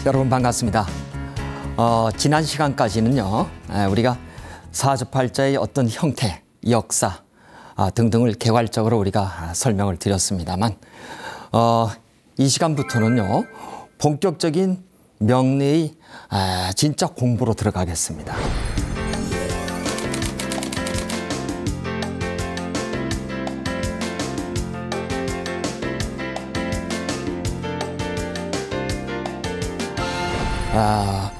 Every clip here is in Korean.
여러분 반갑습니다. 지난 시간까지는요, 우리가 사주팔자의 어떤 형태, 역사 등등을 개괄적으로 우리가 설명을 드렸습니다만, 이 시간부터는요, 본격적인 명리의 진짜 공부로 들어가겠습니다.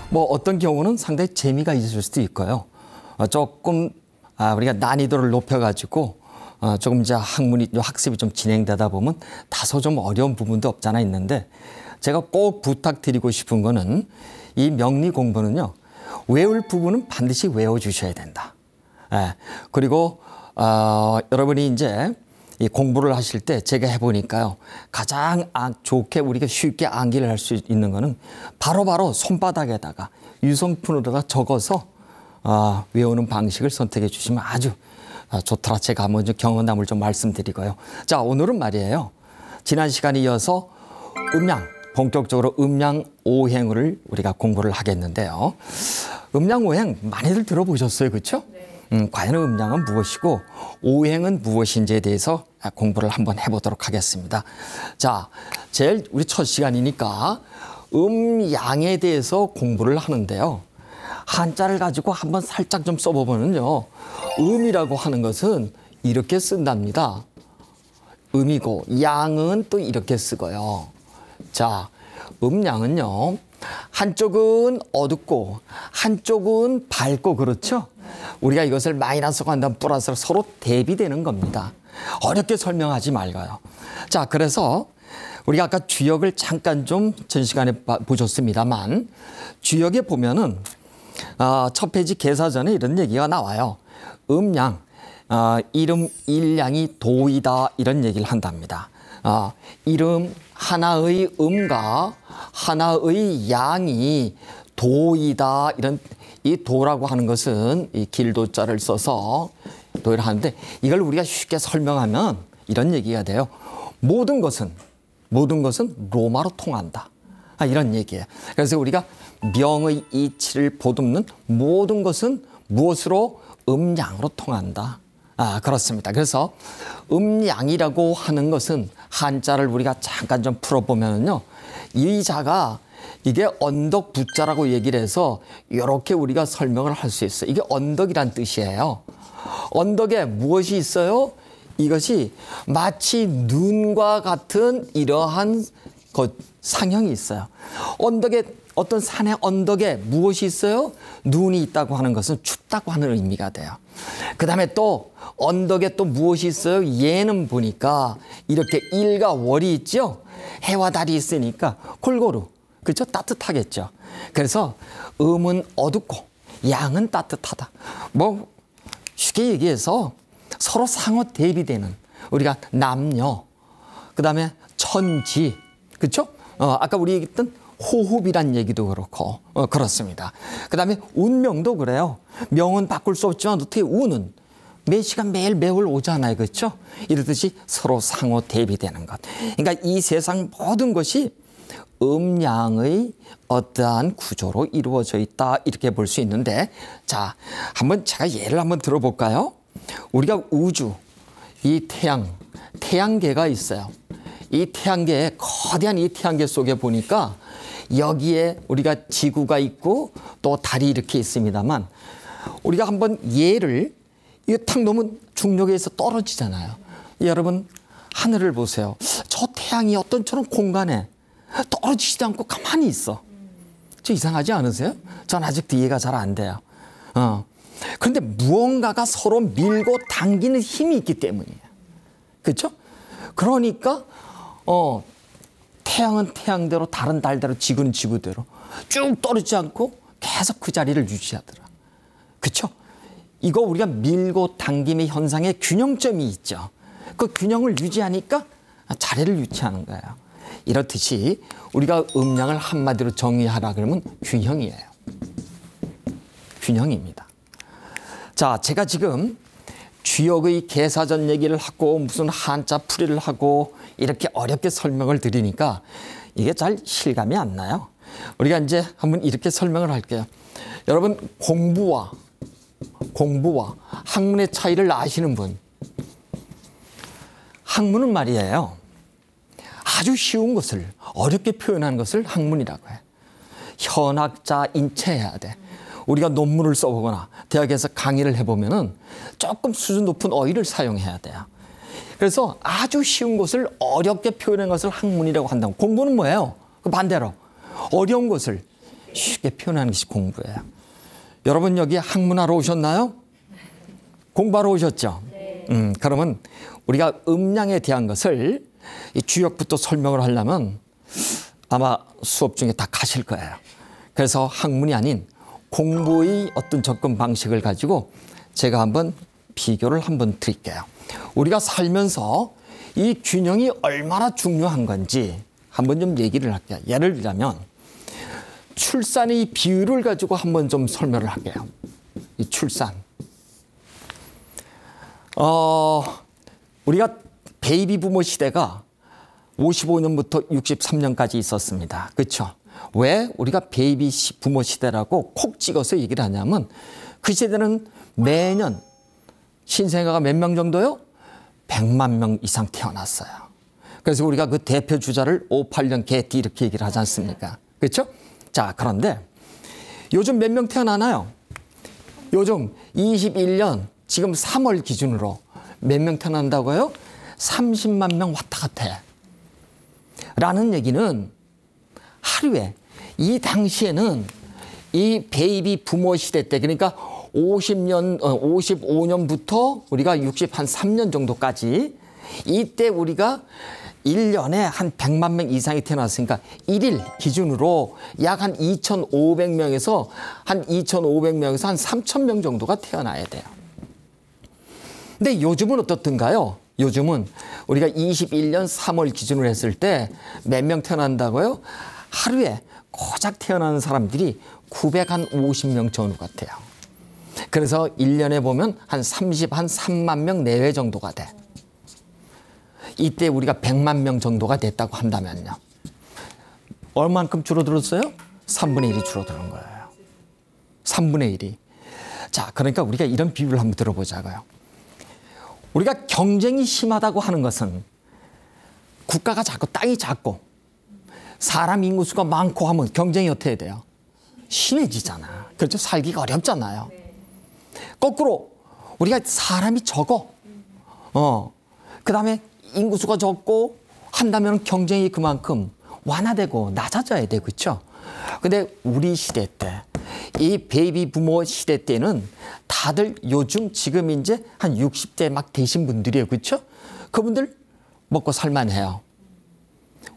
뭐 어떤 경우는 상당히 재미가 있을 수도 있고요. 조금 우리가 난이도를 높여가지고 조금 이제 학습이 좀 진행되다 보면 다소 좀 어려운 부분도 없잖아 있는데, 제가 꼭 부탁드리고 싶은 거는 이 명리 공부는요, 외울 부분은 반드시 외워주셔야 된다. 그리고 여러분이 이제 이 공부를 하실 때 제가 해보니까요, 가장 좋게 우리가 쉽게 암기를 할 수 있는 거는 바로바로 손바닥에다가 유성푼으로다가 적어서 외우는 방식을 선택해 주시면 아주 좋더라. 제가 먼저 경험담을 좀 말씀드리고요. 자, 오늘은 말이에요, 지난 시간에 이어서 본격적으로 음양오행을 우리가 공부를 하겠는데요. 음양오행 많이들 들어보셨어요, 그렇죠? 과연 음양은 무엇이고 오행은 무엇인지에 대해서 공부를 한번 해보도록 하겠습니다. 자, 제일 우리 첫 시간이니까 음양에 대해서 공부를 하는데요. 한자를 가지고 한번 살짝 좀 써보면요, 음이라고 하는 것은 이렇게 쓴답니다. 음이고 양은 또 이렇게 쓰고요. 자, 음양은요, 한쪽은 어둡고 한쪽은 밝고, 그렇죠? 우리가 이것을 마이너스가 한다면 플러스로 서로 대비되는 겁니다. 어렵게 설명하지 말고요. 자, 그래서 우리가 아까 주역을 잠깐 좀 전 시간에 보셨습니다만, 주역에 보면은 첫 페이지 개사전에 이런 얘기가 나와요. 음양, 이름 일양이 도이다, 이런 얘기를 한답니다. 이름 하나의 음과 하나의 양이 도이다, 이런, 이 도라고 하는 것은 이 길도자를 써서 도를 하는데, 이걸 우리가 쉽게 설명하면 이런 얘기가 돼요. 모든 것은 로마로 통한다, 이런 얘기예요. 그래서 우리가 명의 이치를 보듬는 모든 것은 무엇으로? 음양으로 통한다. 그렇습니다. 그래서 음양이라고 하는 것은 한자를 우리가 잠깐 좀 풀어보면요, 이 자가 이게 언덕 부자라고 얘기를 해서 이렇게 우리가 설명을 할 수 있어요. 이게 언덕이란 뜻이에요. 언덕에 무엇이 있어요? 이것이 마치 눈과 같은 이러한 상형이 있어요. 어떤 산의 언덕에 무엇이 있어요? 눈이 있다고 하는 것은 춥다고 하는 의미가 돼요. 그 다음에 또 언덕에 또 무엇이 있어요? 얘는 보니까 이렇게 일과 월이 있죠? 해와 달이 있으니까 골고루, 그렇죠? 따뜻하겠죠. 그래서 음은 어둡고 양은 따뜻하다. 뭐 쉽게 얘기해서 서로 상호 대비되는, 우리가 남녀, 그 다음에 천지, 그렇죠? 아까 우리 얘기했던 호흡이란 얘기도 그렇고 그렇습니다. 그 다음에 운명도 그래요. 명은 바꿀 수 없지만 어떻게 운은 매 시간 매일 매월 오잖아요, 그렇죠? 이러듯이 서로 상호 대비되는 것. 그러니까 이 세상 모든 것이 음양의 어떠한 구조로 이루어져 있다, 이렇게 볼 수 있는데, 자, 한번 제가 예를 한번 들어볼까요? 우리가 우주, 이 태양계가 있어요. 이 태양계에, 거대한 이 태양계 속에 보니까 여기에 우리가 지구가 있고 또 달이 이렇게 있습니다만, 우리가 한번 얘를 이거 탁 놓으면 중력에 의해서 떨어지잖아요. 여러분, 하늘을 보세요. 저 태양이 어떤 저런 공간에 떨어지지도 않고 가만히 있어. 저 이상하지 않으세요? 전 아직도 이해가 잘 안 돼요. 그런데 무언가가 서로 밀고 당기는 힘이 있기 때문이에요. 그렇죠? 그러니까 태양은 태양대로, 달은 달대로, 지구는 지구대로 쭉 떨어지지 않고 계속 그 자리를 유지하더라. 그렇죠? 이거 우리가 밀고 당김의 현상에 균형점이 있죠. 그 균형을 유지하니까 자리를 유지하는 거예요. 이렇듯이 우리가 음양을 한마디로 정의하라 그러면 균형이에요. 균형입니다. 자, 제가 지금 주역의 개사전 얘기를 하고 무슨 한자 풀이를 하고 이렇게 어렵게 설명을 드리니까 이게 잘 실감이 안 나요. 우리가 이제 한번 이렇게 설명을 할게요. 여러분, 공부와 학문의 차이를 아시는 분. 학문은 말이에요, 아주 쉬운 것을 어렵게 표현하는 것을 학문이라고 해요. 현학자 인체해야 돼. 우리가 논문을 써보거나 대학에서 강의를 해보면은 조금 수준 높은 어휘를 사용해야 돼요. 그래서 아주 쉬운 것을 어렵게 표현하는 것을 학문이라고 한다고. 공부는 뭐예요? 그 반대로 어려운 것을 쉽게 표현하는 것이 공부예요. 여러분 여기 학문하러 오셨나요? 공부하러 오셨죠? 그러면 우리가 음량에 대한 것을 이 주역부터 설명을 하려면 아마 수업 중에 다 가실 거예요. 그래서 학문이 아닌 공부의 어떤 접근 방식을 가지고 제가 한번 비교를 한번 드릴게요. 우리가 살면서 이 균형이 얼마나 중요한 건지 한번 좀 얘기를 할게요. 예를 들자면 출산의 비율을 가지고 한번 좀 설명을 할게요. 이 출산. 우리가 베이비 부모 시대가 55년부터 63년까지 있었습니다. 그렇죠? 왜 우리가 베이비 부모 시대라고 콕 찍어서 얘기를 하냐면 그 시대는 매년 신생아가 몇 명 정도요? 100만 명 이상 태어났어요. 그래서 우리가 그 대표 주자를 58년 개띠 이렇게 얘기를 하지 않습니까? 그렇죠? 자, 그런데 요즘 몇 명 태어나나요? 요즘 21년 지금 3월 기준으로 몇 명 태어난다고요? 30만 명 왔다 갔다 해. 라는 얘기는 하루에 이 당시에는 이 베이비 부모 시대 때 그러니까 55년부터 우리가 3년 정도까지 이때 우리가 1년에 한 100만 명 이상이 태어났으니까 1일 기준으로 약 한 2,500명에서 한 3,000명 정도가 태어나야 돼요. 근데 요즘은 어떻든가요? 요즘은 우리가 21년 3월 기준으로 했을 때 몇 명 태어난다고요? 하루에 고작 태어나는 사람들이 950명 전후 같아요. 그래서 1년에 보면 한 3만 명 내외 정도가 돼. 이때 우리가 100만 명 정도가 됐다고 한다면요. 얼마만큼 줄어들었어요? 3분의 1이 줄어드는 거예요. 3분의 1이. 자, 그러니까 우리가 이런 비유를 한번 들어보자고요. 우리가 경쟁이 심하다고 하는 것은 국가가 작고 땅이 작고 사람 인구수가 많고 하면 경쟁이 어떻게 돼요? 심해지잖아. 그렇죠? 살기가 어렵잖아요. 거꾸로 우리가 사람이 적어. 그 다음에 인구수가 적고 한다면 경쟁이 그만큼 완화되고 낮아져야 돼. 그렇죠? 근데 우리 시대 때, 이 베이비 부모 시대 때는 다들 요즘 지금 이제 한 60대 막 되신 분들이에요. 그렇죠? 그분들 먹고 살만해요.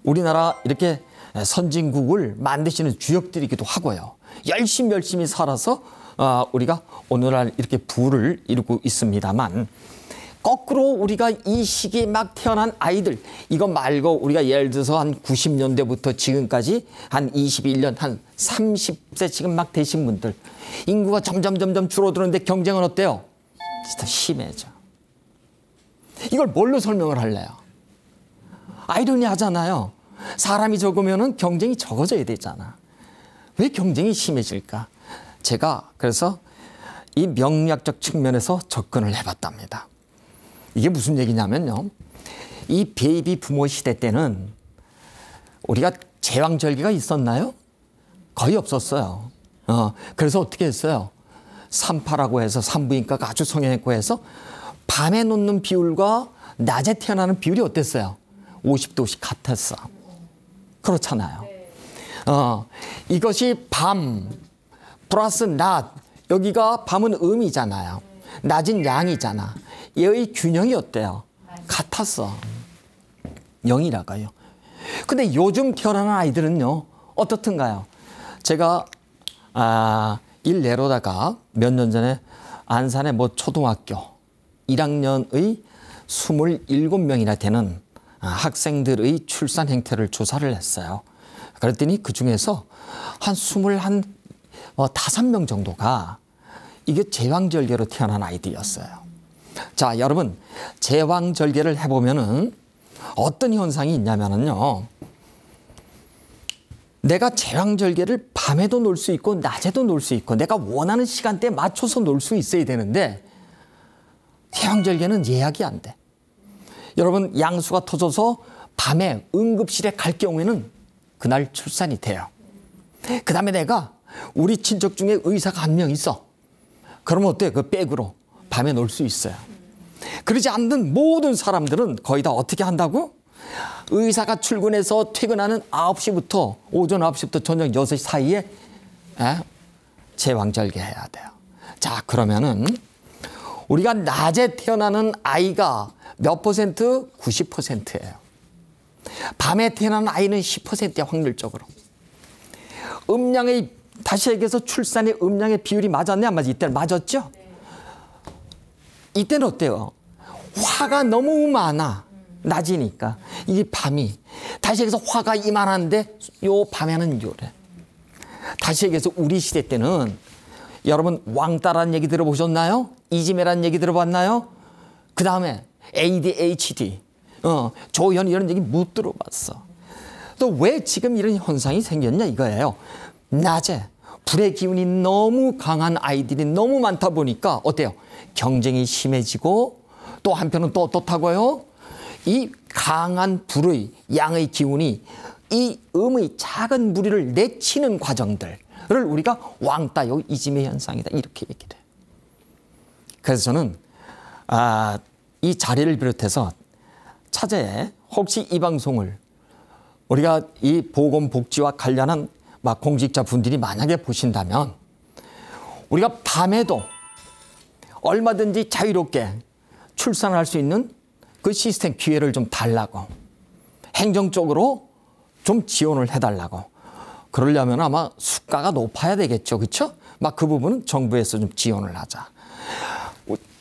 우리나라 이렇게 선진국을 만드시는 주역들이기도 하고요. 열심히 살아서 우리가 오늘날 이렇게 부를 이루고 있습니다만 거꾸로 우리가 이 시기에 막 태어난 아이들 이거 말고 우리가 예를 들어서 한 90년대부터 지금까지 한 21년 한 30세 지금 막 되신 분들 인구가 점점 줄어드는데 경쟁은 어때요? 진짜 심해져. 이걸 뭘로 설명을 할래요? 아이러니하잖아요. 사람이 적으면은 경쟁이 적어져야 되잖아. 왜 경쟁이 심해질까? 제가 그래서 이 명리학적 측면에서 접근을 해봤답니다. 이게 무슨 얘기냐면요. 이 베이비 부모 시대 때는 우리가 제왕절개가 있었나요? 거의 없었어요. 그래서 어떻게 했어요? 산파라고 해서 산부인과가 아주 성형외과 해서 밤에 놓는 비율과 낮에 태어나는 비율이 어땠어요? 50대 50 같았어. 그렇잖아요. 이것이 밤 플러스 낮, 여기가 밤은 음이잖아요. 낮은 양이잖아. 얘의 균형이 어때요? 같았어. 0이라고요. 근데 요즘 태어나는 아이들은요, 어떻든가요? 제가 일례로다가 몇 년 전에 안산의 초등학교 1학년의 27명이나 되는 학생들의 출산 행태를 조사를 했어요. 그랬더니 그 중에서 한 25명 정도가 이게 제왕절개로 태어난 아이들이었어요. 자, 여러분, 제왕절개를 해보면은 어떤 현상이 있냐면요. 내가 제왕절개를 밤에도 놀 수 있고 낮에도 놀 수 있고 내가 원하는 시간대에 맞춰서 놀 수 있어야 되는데 제왕절개는 예약이 안 돼. 여러분 양수가 터져서 밤에 응급실에 갈 경우에는 그날 출산이 돼요. 그 다음에 내가 우리 친척 중에 의사가 한 명 있어. 그러면 어때? 그 백으로 밤에 놀 수 있어요. 그러지 않는 모든 사람들은 거의 다 어떻게 한다고? 의사가 출근해서 퇴근하는 9시부터 오전 9시부터 저녁 6시 사이에 제왕절개 해야 돼요. 자, 그러면은 우리가 낮에 태어나는 아이가 몇 퍼센트? 90%예요. 밤에 태어나는 아이는 10%야, 확률적으로. 음양의, 다시 얘기해서 출산의 음양의 비율이 맞았냐, 안 맞았냐? 이때는 맞았죠? 이때는 어때요? 화가 너무 많아. 낮이니까. 이 밤이. 다시 얘기해서 화가 이만한데 요 밤에는 요래. 다시 얘기해서 우리 시대 때는 여러분 왕따라는 얘기 들어보셨나요? 이지매라는 얘기 들어봤나요? 그 다음에 ADHD, 조현 이런 얘기 못 들어봤어. 또 왜 지금 이런 현상이 생겼냐 이거예요. 낮에 불의 기운이 너무 강한 아이들이 너무 많다 보니까 어때요? 경쟁이 심해지고 또 한편은 또 어떻다고요? 이 강한 불의 양의 기운이 이 음의 작은 무리를 내치는 과정들을 우리가 왕따요 이지매 현상이다 이렇게 얘기를 해요. 그래서 저는 이 자리를 비롯해서 차제에 혹시 이 방송을 우리가 이 보건복지와 관련한 공직자 분들이 만약에 보신다면 우리가 밤에도 얼마든지 자유롭게 출산할 수 있는 그 시스템 기회를 좀 달라고 행정적으로 좀 지원을 해달라고 그러려면 아마 수가가 높아야 되겠죠. 그렇죠? 그 부분은 정부에서 좀 지원을 하자.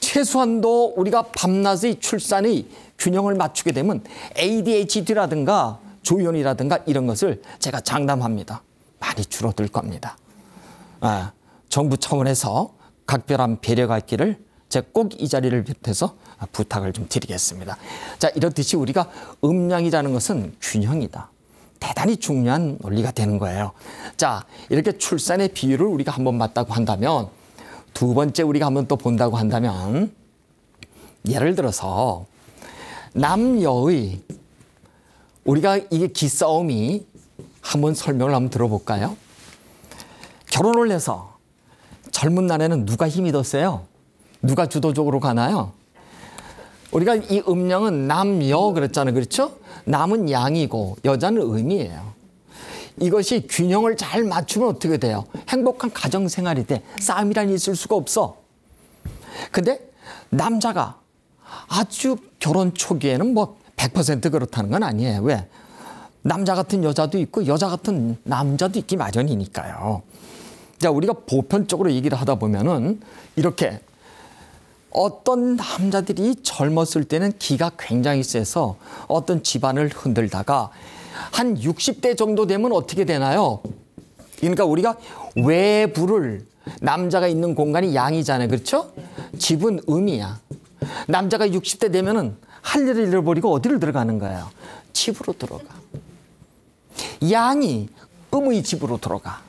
최소한도 우리가 밤낮의 출산의 균형을 맞추게 되면 ADHD라든가 조현이라든가 이런 것을 제가 장담합니다. 많이 줄어들 겁니다. 정부 차원에서 각별한 배려가 있기를 제가 꼭 이 자리를 비롯해서 부탁을 좀 드리겠습니다. 자, 이렇듯이 우리가 음양이라는 것은 균형이다. 대단히 중요한 논리가 되는 거예요. 자, 이렇게 출산의 비율을 우리가 한번 봤다고 한다면 두 번째 우리가 한번 또 본다고 한다면 예를 들어서 남녀의 우리가 이게 기싸움이 한번 설명을 한번 들어볼까요? 결혼을 해서 젊은 날에는 누가 힘이 더 세요? 누가 주도적으로 가나요? 우리가 이 음양은 남여 그랬잖아요. 그렇죠? 남은 양이고 여자는 음이에요. 이것이 균형을 잘 맞추면 어떻게 돼요? 행복한 가정생활이 돼. 싸움이란 있을 수가 없어. 근데 남자가 아주 결혼 초기에는 100% 그렇다는 건 아니에요. 왜? 남자 같은 여자도 있고 여자 같은 남자도 있기 마련이니까요. 자, 우리가 보편적으로 얘기를 하다 보면은 이렇게 어떤 남자들이 젊었을 때는 기가 굉장히 세서 어떤 집안을 흔들다가 한 60대 정도 되면 어떻게 되나요? 그러니까 우리가 외부를 남자가 있는 공간이 양이잖아요. 그렇죠? 집은 음이야. 남자가 60대 되면은 할 일을 잃어버리고 어디를 들어가는 거예요? 집으로 들어가. 양이 음의 집으로 들어가.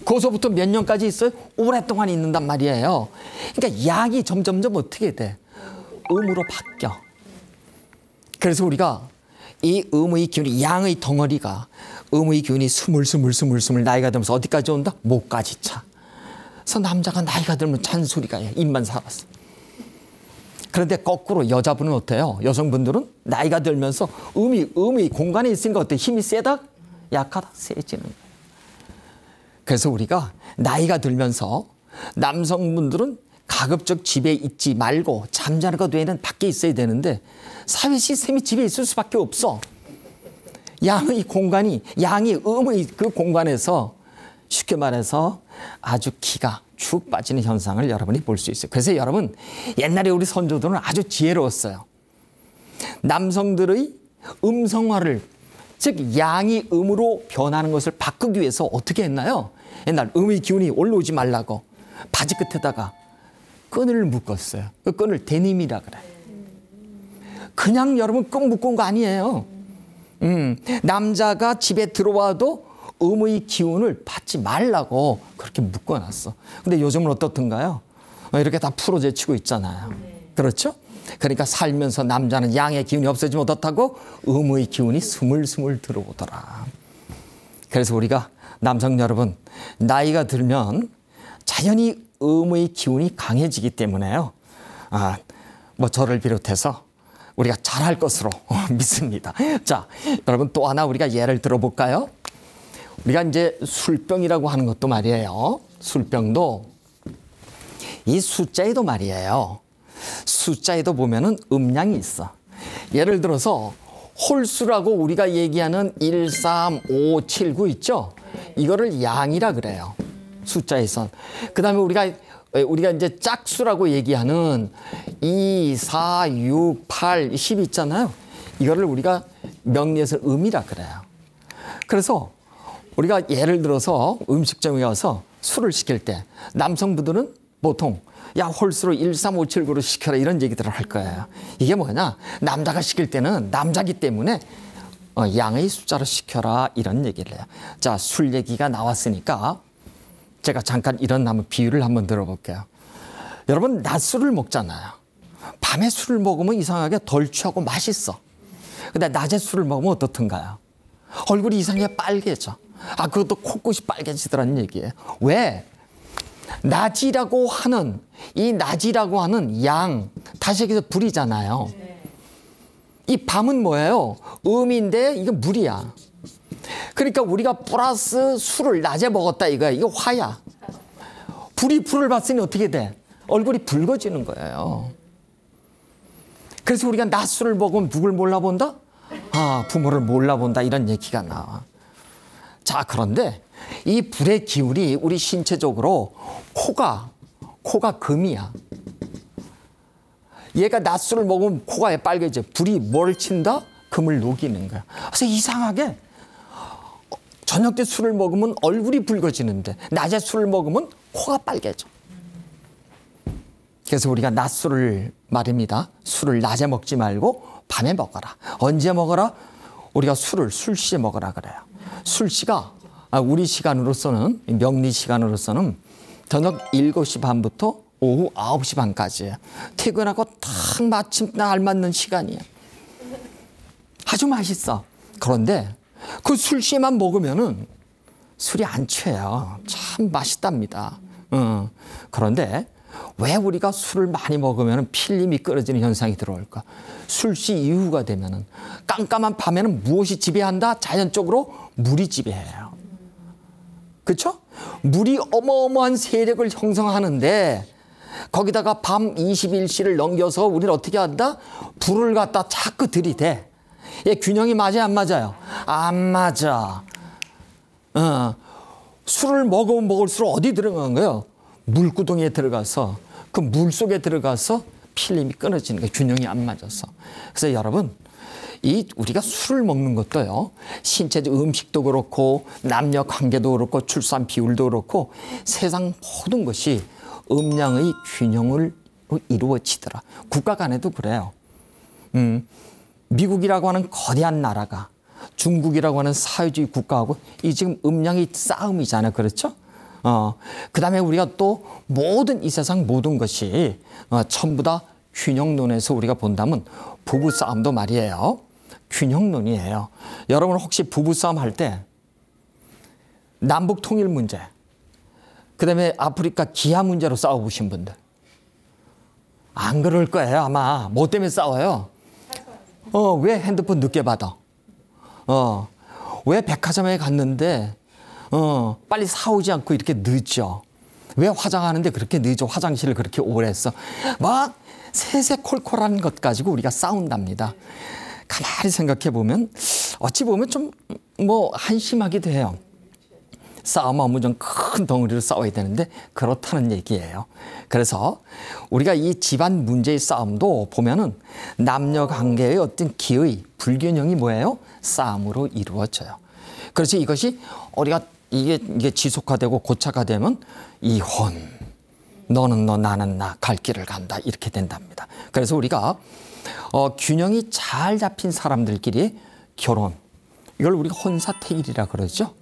거기서부터 몇 년까지 있어요? 오랫동안 있는단 말이에요. 그러니까 양이 점점점 어떻게 돼? 음으로 바뀌어. 그래서 우리가 이 음의 기운이 양의 덩어리가 음의 기운이 스물스물 나이가 들면서 어디까지 온다? 목까지 차. 그래서 남자가 나이가 들면 잔소리가 해. 입만 살았어. 그런데 거꾸로 여자분은 어때요? 여성분들은 나이가 들면서 음이 공간에 있으니까 어때? 힘이 세다? 약하다? 세지는 거예요. 그래서 우리가 나이가 들면서 남성분들은 가급적 집에 있지 말고 잠자는 것 외에는 밖에 있어야 되는데 사회 시스템이 집에 있을 수밖에 없어. 양의 공간이, 양이 음의 그 공간에서 쉽게 말해서 아주 기가 축 빠지는 현상을 여러분이 볼 수 있어요. 그래서 여러분 옛날에 우리 선조들은 아주 지혜로웠어요. 남성들의 음성화를 즉 양이 음으로 변하는 것을 바꾸기 위해서 어떻게 했나요? 옛날 음의 기운이 올라오지 말라고 바지 끝에다가 끈을 묶었어요. 그 끈을 데님이라 그래. 그냥 여러분 끈 묶은 거 아니에요. 남자가 집에 들어와도 음의 기운을 받지 말라고 그렇게 묶어놨어. 근데 요즘은 어떻든가요? 이렇게 다 풀어제치고 있잖아요. 그렇죠? 그러니까 살면서 남자는 양의 기운이 없어지면 어떻다고? 음의 기운이 스물스물 들어오더라. 그래서 우리가 남성 여러분, 나이가 들면 자연히 음의 기운이 강해지기 때문에요. 뭐 저를 비롯해서 우리가 잘할 것으로 믿습니다. 자, 여러분 또 하나 우리가 예를 들어볼까요? 우리가 이제 술병이라고 하는 것도 말이에요. 술병도 이 숫자에도 말이에요. 숫자에도 보면은 음량이 있어. 예를 들어서 홀수라고 우리가 얘기하는 1, 3, 5, 7, 9 있죠? 이거를 양이라 그래요. 숫자에선. 그 다음에 우리가 이제 짝수라고 얘기하는 2, 4, 6, 8, 10 있잖아요. 이거를 우리가 명리에서 음이라 그래요. 그래서 우리가 예를 들어서 음식점에 가서 술을 시킬 때 남성분들은 보통 야 홀수로 1, 3, 5, 7, 9로 시켜라 이런 얘기들을 할 거예요. 이게 뭐냐? 남자가 시킬 때는 남자기 때문에 양의 숫자로 시켜라 이런 얘기를 해요. 자, 술 얘기가 나왔으니까 제가 잠깐 이런 한번 비유를 한번 들어볼게요. 여러분 낮술을 먹잖아요. 밤에 술을 먹으면 이상하게 덜 취하고 맛있어. 근데 낮에 술을 먹으면 어떻든가요? 얼굴이 이상하게 빨개져. 그것도 코끝이 빨개지더라는 얘기예요. 왜? 낮이라고 하는 이 낮이라고 하는 양 다시 얘기해서 불이잖아요. 이 밤은 뭐예요? 음인데 이거 물이야. 그러니까 우리가 플러스 술을 낮에 먹었다 이거야. 이거 화야. 불이 불을 봤으니 어떻게 돼? 얼굴이 붉어지는 거예요. 그래서 우리가 낮술을 먹으면 누굴 몰라본다? 부모를 몰라본다 이런 얘기가 나와. 자, 그런데 이 불의 기운이 우리 신체적으로 코가 금이야. 얘가 낮술을 먹으면 코가 빨개져. 불이 뭘 친다? 금을 녹이는 거야. 그래서 이상하게 저녁 때 술을 먹으면 얼굴이 붉어지는데 낮에 술을 먹으면 코가 빨개져. 그래서 우리가 낮술을 말입니다. 술을 낮에 먹지 말고 밤에 먹어라. 언제 먹어라? 우리가 술시에 먹으라 그래요. 술시가 우리 시간으로서는 명리 시간으로서는 저녁 7시 반부터 오후 9시 반까지예요. 퇴근하고 딱 마침 알맞는 시간이에요. 아주 맛있어. 그런데 그 술시에만 먹으면은 술이 안 취해요. 참 맛있답니다. 그런데 왜 우리가 술을 많이 먹으면 필름이 끊어지는 현상이 들어올까? 술시 이후가 되면은 깜깜한 밤에는 무엇이 지배한다? 자연적으로 물이 지배해요. 그렇죠? 물이 어마어마한 세력을 형성하는데 거기다가 밤 21시를 넘겨서 우리는 어떻게 한다? 불을 갖다 자꾸 들이대. 얘 균형이 맞아요, 안 맞아요? 안 맞아. 술을 먹으면 먹을수록 어디 들어간 거예요? 물구덩이에 들어가서 그 물 속에 들어가서 필름이 끊어지는 거예요. 균형이 안 맞아서. 그래서 여러분, 우리가 술을 먹는 것도요, 신체적 음식도 그렇고 남녀 관계도 그렇고 출산 비율도 그렇고 세상 모든 것이 음양의 균형을 이루어지더라. 국가 간에도 그래요. 미국이라고 하는 거대한 나라가 중국이라고 하는 사회주의 국가하고 이 지금 음양의 싸움이잖아요. 그렇죠? 그 다음에 우리가 또 모든 이 세상 모든 것이 전부 다 균형론에서 우리가 본다면 부부싸움도 말이에요. 균형론이에요. 여러분 혹시 부부싸움 할 때 남북 통일 문제, 그 다음에 아프리카 기아 문제로 싸워보신 분들 안 그럴 거예요. 아마 뭐 때문에 싸워요? 왜 핸드폰 늦게 받아? 왜 백화점에 갔는데 빨리 사오지 않고 이렇게 늦죠? 왜 화장하는데 그렇게 늦어? 화장실을 그렇게 오래 했어? 막 세세콜콜한 것 가지고 우리가 싸운답니다. 가만히 생각해 보면 어찌 보면 좀 뭐 한심하기도 해요. 싸움하면 좀 큰 덩어리로 싸워야 되는데 그렇다는 얘기예요. 그래서 우리가 이 집안 문제의 싸움도 보면은 남녀 관계의 어떤 기의 불균형이 뭐예요? 싸움으로 이루어져요. 그래서 이것이 우리가 이게 지속화되고 고착화 되면 이혼, 너는 너 나는 나 갈 길을 간다 이렇게 된답니다. 그래서 우리가 균형이 잘 잡힌 사람들끼리 결혼 이걸 우리가 혼사택일이라 그러죠.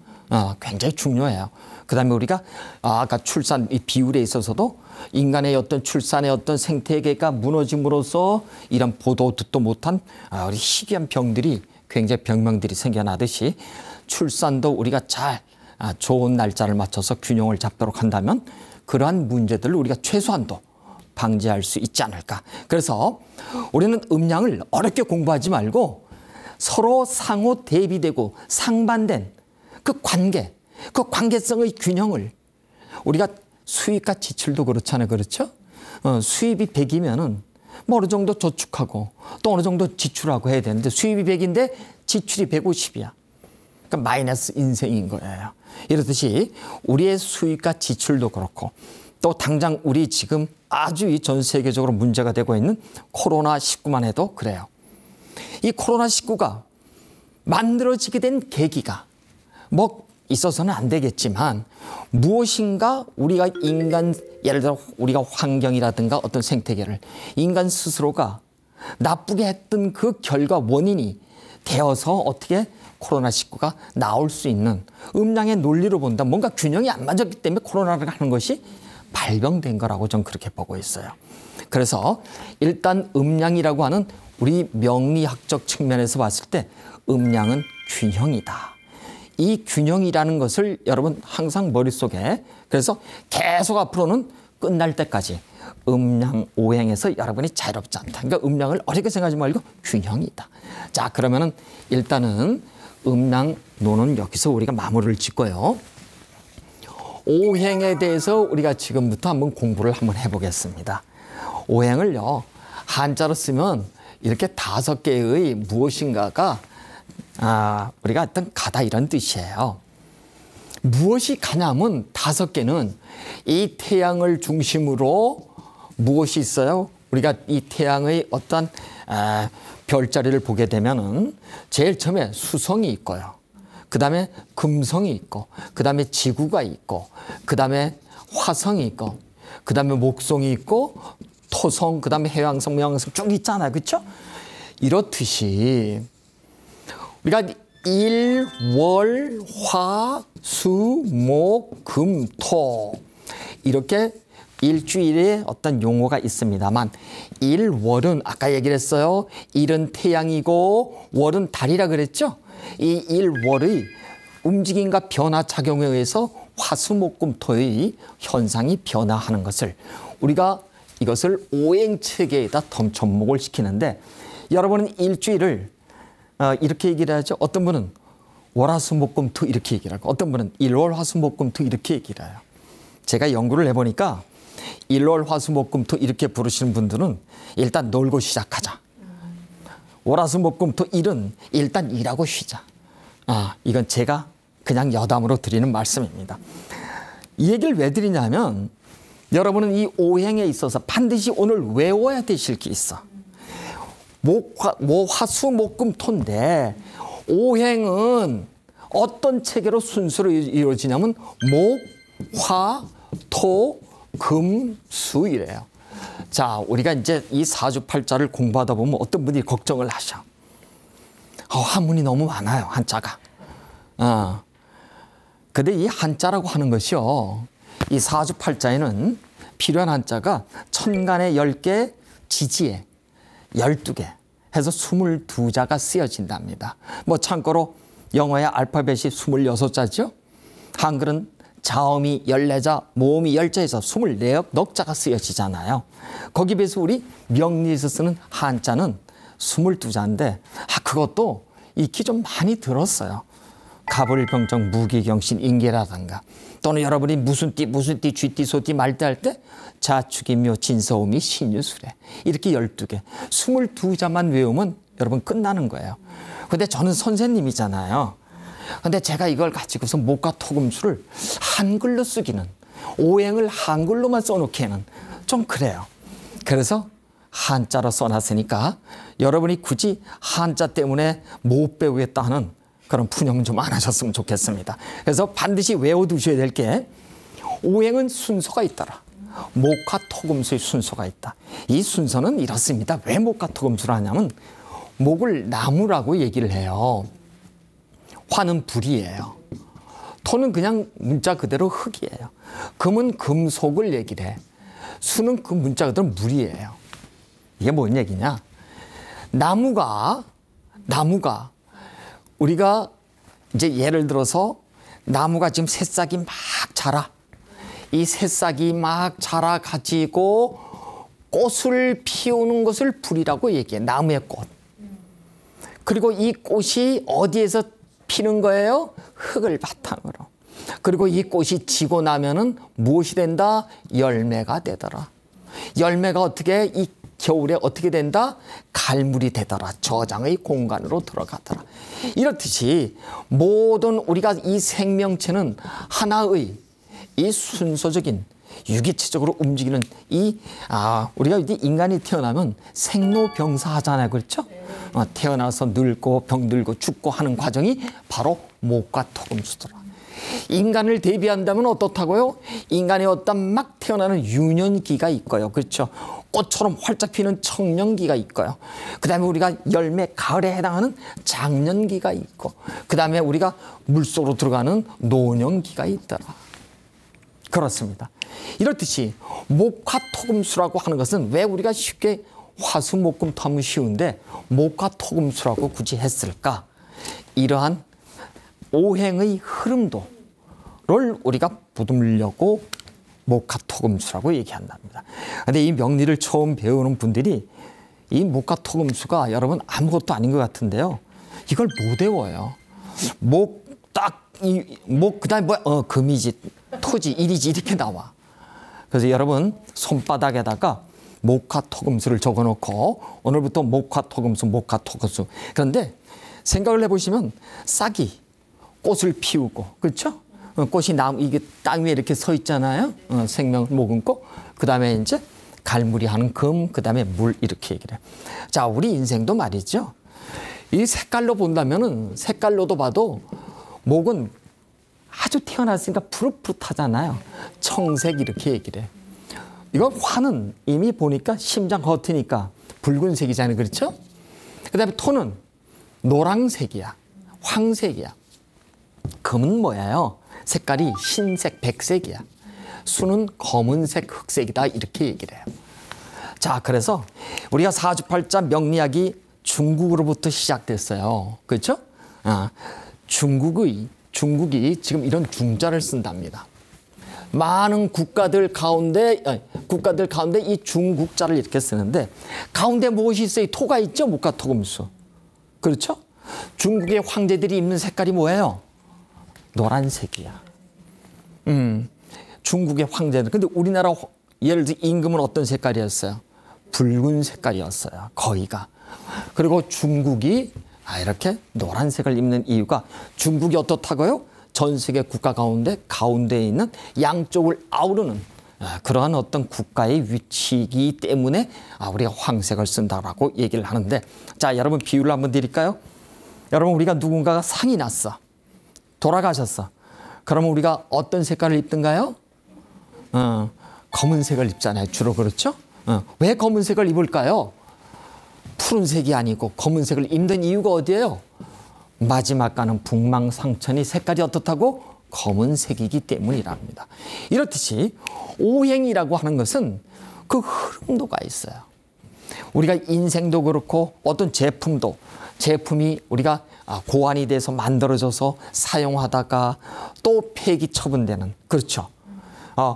굉장히 중요해요. 그다음에 우리가 아까 출산 이 비율에 있어서도 인간의 어떤 출산의 어떤 생태계가 무너짐으로써 이런 보도 듣도 못한 우리 희귀한 병들이 굉장히 병명들이 생겨나듯이 출산도 우리가 잘 좋은 날짜를 맞춰서 균형을 잡도록 한다면 그러한 문제들을 우리가 최소한도 방지할 수 있지 않을까. 그래서 우리는 음양을 어렵게 공부하지 말고 서로 상호 대비되고 상반된 그 관계성의 균형을 우리가 수입과 지출도 그렇잖아요. 그렇죠? 수입이 100이면은 뭐 어느 정도 저축하고 또 어느 정도 지출하고 해야 되는데 수입이 100인데 지출이 150이야. 그러니까 마이너스 인생인 거예요. 이렇듯이 우리의 수입과 지출도 그렇고 또 당장 우리 지금 아주 이 전 세계적으로 문제가 되고 있는 코로나19만 해도 그래요. 이 코로나19가 만들어지게 된 계기가 뭐 있어서는 안 되겠지만 무엇인가 우리가 인간 예를 들어 우리가 환경이라든가 어떤 생태계를 인간 스스로가 나쁘게 했던 그 결과 원인이 되어서 어떻게 코로나19가 나올 수 있는 음양의 논리로 본다. 뭔가 균형이 안 맞았기 때문에 코로나를 하는 것이 발병된 거라고 저는 그렇게 보고 있어요. 그래서 일단 음양이라고 하는 우리 명리학적 측면에서 봤을 때 음양은 균형이다. 이 균형이라는 것을 여러분 항상 머릿속에 그래서 계속 앞으로는 끝날 때까지 음양 오행에서 여러분이 자유롭지 않다. 그러니까 음양을 어렵게 생각하지 말고 균형이다. 자, 그러면은 일단은 음양론은 여기서 우리가 마무리를 짓고요. 오행에 대해서 우리가 지금부터 한번 공부를 한번 해보겠습니다. 오행을요 한자로 쓰면 이렇게 5개의 무엇인가가 우리가 어떤 가다 이런 뜻이에요. 무엇이 가냐면 5개는 이 태양을 중심으로 무엇이 있어요? 우리가 이 태양의 어떤 별자리를 보게 되면은 제일 처음에 수성이 있고요. 그 다음에 금성이 있고, 그 다음에 지구가 있고, 그 다음에 화성이 있고, 그 다음에 목성이 있고, 토성, 그 다음에 해왕성,冥왕성 쭉 있잖아요. 그렇죠? 이렇듯이 우리가 일, 월, 화, 수, 목, 금, 토 이렇게 일주일에 어떤 용어가 있습니다만 일, 월은 아까 얘기를 했어요. 일은 태양이고 월은 달이라 그랬죠. 이 일, 월의 움직임과 변화 작용에 의해서 화, 수, 목, 금, 토의 현상이 변화하는 것을 우리가 이것을 오행체계에다 접목을 시키는데 여러분은 일주일을 이렇게 얘기를 하죠. 어떤 분은 월화수목금토 이렇게 얘기를 하고 어떤 분은 일월화수목금토 이렇게 얘기를 해요. 제가 연구를 해보니까 일월화수목금토 이렇게 부르시는 분들은 일단 놀고 시작하자. 월화수목금토 일은 일단 일하고 쉬자. 이건 제가 그냥 여담으로 드리는 말씀입니다. 이 얘기를 왜 드리냐면 여러분은 이 오행에 있어서 반드시 오늘 외워야 되실 게 있어. 화수목금토인데 오행은 어떤 체계로 순서로 이루어지냐면 목, 화, 토, 금, 수 이래요. 자, 우리가 이제 이 사주팔자를 공부하다 보면 어떤 분이 걱정을 하셔. 한문이 너무 많아요, 한자가. 근데 이 한자라고 하는 것이요. 이 사주팔자에는 필요한 한자가 천간에 10개, 지지에 12개 해서 22자가 쓰여진답니다. 뭐 참고로 영어의 알파벳이 26자죠. 한글은 자음이 14자, 모음이 10자에서 24넉자가 쓰여지잖아요. 거기에 비해서 우리 명리에서 쓰는 한자는 22자인데 그것도 익히 좀 많이 들었어요. 가불병정, 무기경신, 인계라든가 또는 여러분이 무슨 띠, 쥐띠, 소띠, 말띠 할 때 자축인묘, 진서우미, 신유술에 이렇게 12개, 22자만 외우면 여러분 끝나는 거예요. 근데 저는 선생님이잖아요. 근데 제가 이걸 가지고서 목과 토금수를 한글로 쓰기는 오행을 한글로만 써놓기에는 좀 그래요. 그래서 한자로 써놨으니까 여러분이 굳이 한자 때문에 못 배우겠다 하는 그런 푸념은 좀 안 하셨으면 좋겠습니다. 그래서 반드시 외워두셔야 될 게 오행은 순서가 있더라. 목화 토금수의 순서가 있다. 이 순서는 이렇습니다. 왜 목화 토금수를 하냐면 목을 나무라고 얘기를 해요. 화는 불이에요. 토는 그냥 문자 그대로 흙이에요. 금은 금속을 얘기를 해. 수는 그 문자 그대로 물이에요. 이게 뭔 얘기냐? 나무가 우리가 이제 예를 들어서 나무가 지금 새싹이 막 자라. 이 새싹이 막 자라 가지고 꽃을 피우는 것을 불이라고 얘기해. 나무의 꽃. 그리고 이 꽃이 어디에서 피는 거예요? 흙을 바탕으로. 그리고 이 꽃이 지고 나면은 무엇이 된다? 열매가 되더라. 열매가 어떻게 이 겨울에 어떻게 된다? 갈물이 되더라. 저장의 공간으로 들어가더라. 이렇듯이 모든 우리가 이 생명체는 하나의 이 순서적인 유기체적으로 움직이는 우리가 인간이 태어나면 생로병사 하잖아요. 그렇죠? 태어나서 늙고 병들고 죽고 하는 과정이 바로 목과 토금수더라. 인간을 대비한다면 어떻다고요? 인간의 어떤 막 태어나는 유년기가 있고요. 그렇죠? 꽃처럼 활짝 피는 청년기가 있고요. 그 다음에 우리가 열매, 가을에 해당하는 장년기가 있고, 그 다음에 우리가 물속으로 들어가는 노년기가 있더라. 그렇습니다. 이렇듯이 목화토금수라고 하는 것은 왜 우리가 쉽게 화수목금토 하면 쉬운데 목화토금수라고 굳이 했을까? 이러한 오행의 흐름도를 우리가 보듬으려고 목화토금수라고 얘기한답니다. 그런데 이 명리를 처음 배우는 분들이 이 목화토금수가 여러분 아무것도 아닌 것 같은데요. 이걸 못 외워요. 그다음에 금이지, 토지, 일이지 이렇게 나와. 그래서 여러분 손바닥에다가 목화토금수를 적어놓고 오늘부터 목화토금수. 그런데 생각을 해보시면 싹이 꽃을 피우고, 그렇죠? 꽃이 이게 땅 위에 이렇게 서 있잖아요. 생명을 머금고, 그 다음에 이제 갈무리 하는 금, 그 다음에 물 이렇게 얘기를 해요. 자, 우리 인생도 말이죠. 이 색깔로 본다면은 색깔로도 봐도 목은 아주 태어났으니까 푸릇푸릇하잖아요. 청색 이렇게 얘기를 해요. 이거 화는 이미 보니까 심장 허트니까 붉은색이잖아요. 그렇죠? 그 다음에 토는 노란색이야. 황색이야. 금은 뭐예요? 색깔이 흰색, 백색이야. 수는 검은색, 흑색이다. 이렇게 얘기를 해요. 자, 그래서 우리가 사주팔자 명리학이 중국으로부터 시작됐어요. 그렇죠? 중국이 지금 이런 중자를 쓴답니다. 많은 국가들 가운데 이 중국자를 이렇게 쓰는데 가운데 무엇이 있어요? 토가 있죠? 목화토금수. 그렇죠? 중국의 황제들이 입는 색깔이 뭐예요? 노란색이야. 중국의 황제들. 근데 우리나라 예를 들어 임금은 어떤 색깔이었어요? 붉은 색깔이었어요. 거의가. 그리고 중국이 이렇게 노란색을 입는 이유가 중국이 어떻다고요? 전 세계 국가 가운데에 있는 양쪽을 아우르는 그러한 어떤 국가의 위치이기 때문에 우리가 황색을 쓴다라고 얘기를 하는데, 자, 여러분 비유를 한번 드릴까요? 여러분 우리가 누군가가 상이 났어. 돌아가셨어. 그러면 우리가 어떤 색깔을 입든가요? 검은색을 입잖아요. 주로. 그렇죠? 왜 검은색을 입을까요? 푸른색이 아니고 검은색을 입는 이유가 어디예요? 마지막 가는 북망상천이 색깔이 어떻다고? 검은색이기 때문이랍니다. 이렇듯이 오행이라고 하는 것은 그 흐름도가 있어요. 우리가 인생도 그렇고 어떤 제품이 우리가 고안이 돼서 만들어져서 사용하다가 또 폐기 처분되는, 그렇죠?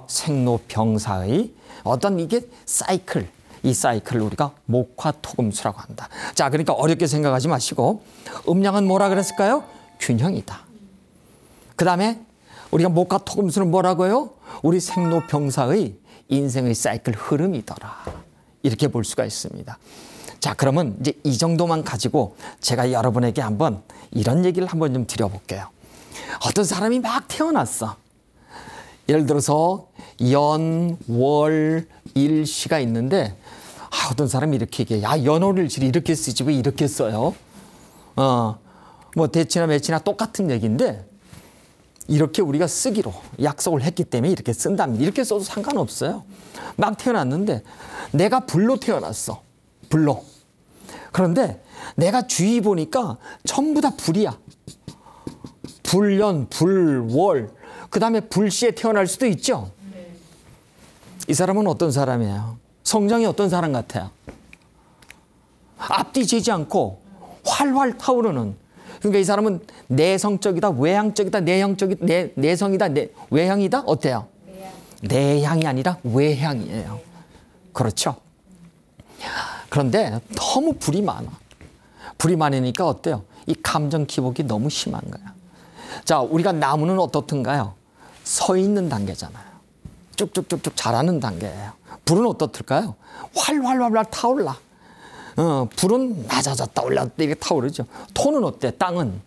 생로병사의 어떤 이게 사이클, 이 사이클을 우리가 목화토금수라고 한다. 자, 그러니까 어렵게 생각하지 마시고 음양은 뭐라 그랬을까요? 균형이다. 그 다음에 우리가 목화토금수는 뭐라고요? 우리 생로병사의 인생의 사이클 흐름이더라. 이렇게 볼 수가 있습니다. 자, 그러면 이제 이 정도만 가지고 제가 여러분에게 한번 이런 얘기를 한번 좀 드려볼게요. 어떤 사람이 막 태어났어. 예를 들어서 연, 월, 일시가 있는데 어떤 사람이 이렇게 얘기해. 연월일지를 이렇게 쓰지 왜 이렇게 써요? 뭐 대치나 매치나 똑같은 얘기인데 이렇게 우리가 쓰기로 약속을 했기 때문에 이렇게 쓴답니다. 이렇게 써도 상관없어요. 막 태어났는데 내가 불로 태어났어. 불로. 그런데 내가 주위 보니까 전부 다 불이야. 불년, 불월, 그 다음에 불시에 태어날 수도 있죠. 이 사람은 어떤 사람이에요? 성장이 어떤 사람 같아요? 앞뒤 재지 않고 활활 타오르는. 그러니까 이 사람은 내성적이다, 외향적이다, 내형적이다, 내성이다, 외향이다? 어때요? 내향이 아니라 외향이에요. 그렇죠? 그런데 너무 불이 많아. 불이 많으니까 어때요? 이 감정 기복이 너무 심한 거야. 자, 우리가 나무는 어떻든가요? 서 있는 단계잖아요. 쭉쭉쭉쭉 자라는 단계예요. 불은 어떻을까요? 활활활활 타올라. 불은 낮아졌다 올랐다 이렇게 타오르죠. 토는 어때? 땅은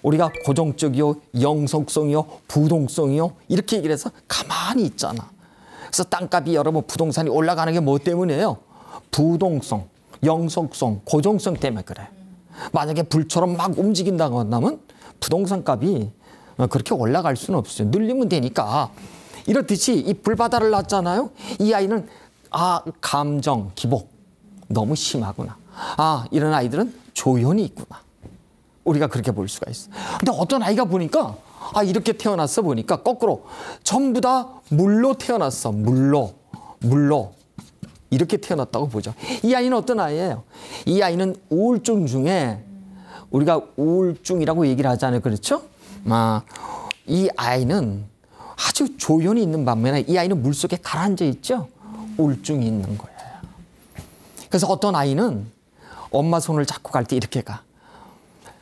우리가 고정적이요, 영속성이요, 부동성이요 이렇게 얘기를 해서 가만히 있잖아. 그래서 땅값이 여러분 부동산이 올라가는 게 뭐 때문이에요? 부동성, 영속성, 고정성 때문에 그래. 만약에 불처럼 막 움직인다고 한다면 부동산 값이 그렇게 올라갈 수는 없어요. 늘리면 되니까. 이렇듯이 이 불바다를 낳잖아요. 이 아이는 감정, 기복 너무 심하구나. 이런 아이들은 조연이 있구나. 우리가 그렇게 볼 수가 있어. 근데 어떤 아이가 보니까 이렇게 태어났어 보니까 거꾸로 전부 다 물로 태어났어. 물로 이렇게 태어났다고 보죠. 이 아이는 어떤 아이예요? 이 아이는 우울증 중에 우리가 우울증이라고 얘기를 하잖아요. 그렇죠? 이 아이는 아주 조연이 있는 반면에 이 아이는 물속에 가라앉아 있죠. 우울증이 있는 거예요. 그래서 어떤 아이는 엄마 손을 잡고 갈 때 이렇게 가.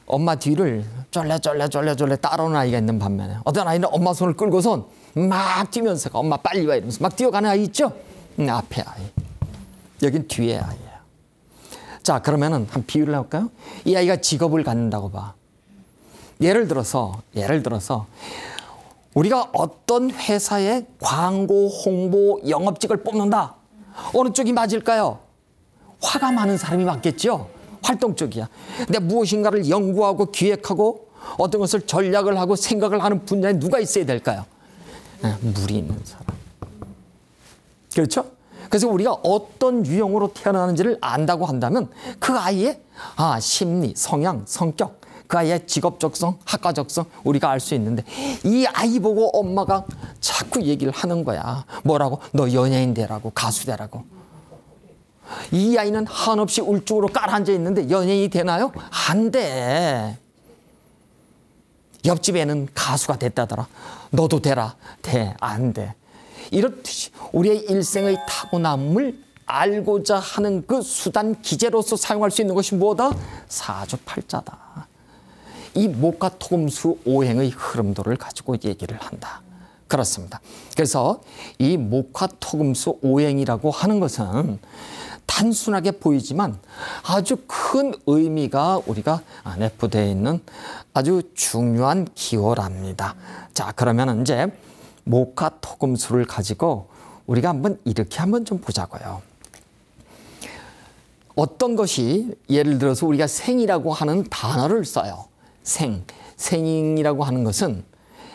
엄마 뒤를 쫄래 따라오는 아이가 있는 반면에 어떤 아이는 엄마 손을 끌고선 막 뛰면서 가. 엄마 빨리 와 이러면서 막 뛰어가는 아이 있죠. 앞에 아이. 여긴 뒤에 아이예요. 자, 그러면은 한 비유를 해볼까요? 이 아이가 직업을 갖는다고 봐. 예를 들어서 우리가 어떤 회사의 광고, 홍보, 영업직을 뽑는다. 어느 쪽이 맞을까요? 화가 많은 사람이 맞겠죠. 활동적이야. 근데 무엇인가를 연구하고 기획하고 어떤 것을 전략을 하고 생각을 하는 분야에 누가 있어야 될까요? 물이 있는 사람. 그렇죠? 그래서 우리가 어떤 유형으로 태어나는지를 안다고 한다면 그 아이의 심리, 성향, 성격, 그 아이의 직업적성, 학과적성 우리가 알 수 있는데 이 아이 보고 엄마가 자꾸 얘기를 하는 거야. 뭐라고? 너 연예인 되라고, 가수 되라고. 이 아이는 한없이 울증으로 깔아앉아 있는데 연예인이 되나요? 안 돼. 옆집에는 가수가 됐다더라. 너도 되라. 돼. 안 돼. 이렇듯이 우리의 일생의 타고남을 알고자 하는 그 수단, 기제로서 사용할 수 있는 것이 뭐다? 사주팔자다. 이 목화토금수 오행의 흐름도를 가지고 얘기를 한다. 그렇습니다. 그래서 이 목화토금수 오행이라고 하는 것은 단순하게 보이지만 아주 큰 의미가 우리가 내포되어 있는 아주 중요한 기호랍니다. 자, 그러면 이제 목화토금수를 가지고 우리가 이렇게 한번 좀 보자고요. 어떤 것이 예를 들어서 우리가 생이라고 하는 단어를 써요. 생이라고 하는 것은